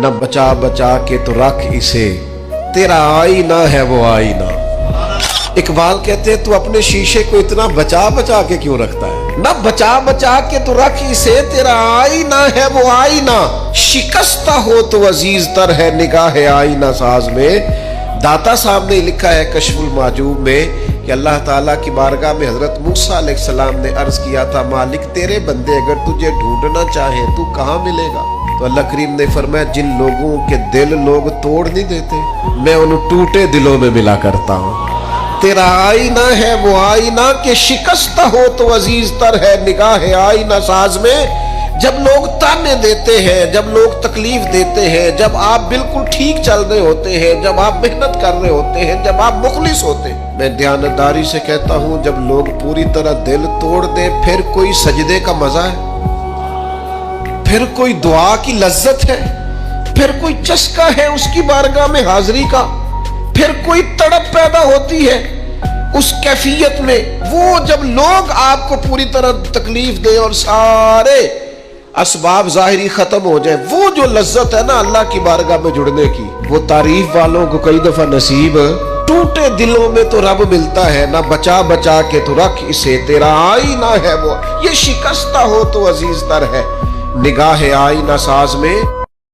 न बचा बचा के तो रख इसे, तेरा आईना है वो आईना। इकबाल कहते हैं तू अपने शीशे को इतना बचा बचा के क्यों रखता है? न बचा बचा के तो रख इसे, तेरा आईना है वो आईना। शिकस्ता हो तो अजीज तर है निगाह आईना साज में। दाता साहब ने लिखा है कशफुल माजूब में कि अल्लाह ताला की बारगाह में हजरत मूसा अलैहिस्सलाम ने अर्ज किया था, मालिक तेरे बंदे अगर तुझे ढूंढना चाहे तू कहाँ मिलेगा? तो अल्लाह करीम ने फरमाया, जिन लोगों के दिल लोग तोड़ नहीं देते मैं उन टूटे दिलों में मिला करता हूँ। तेरा आईना है वो आईना के शिकस्ता हो तो अजीज तर है निगाह आईना साज में। जब लोग ताने देते हैं, जब लोग तकलीफ देते हैं, जब आप बिल्कुल ठीक चल रहे होते हैं, जब आप मेहनत कर रहे होते हैं, जब आप मुखलिस होते हैं, मैं दयानतदारी से कहता हूँ जब लोग पूरी तरह दिल तोड़ दे फिर कोई सजदे का मजा है, फिर कोई दुआ की लज्जत है, फिर कोई चस्का है उसकी बारगाह में हाजिरी का, फिर कोई तड़प पैदा होती है उस कैफियत में। वो जब लोग आपको पूरी तरह तकलीफ दे और सारे असबाब ज़ाहिरी खत्म हो जाए, वो जो लज्जत है ना अल्लाह की बारगाह में जुड़ने की, वो तारीफ वालों को कई दफा नसीब। टूटे दिलों में तो रब मिलता है, ना बचा बचा के तो रख इसे, तेरा आईना है वो। ये शिकस्ता हो तो अजीज तर है निगाह आईना साज में।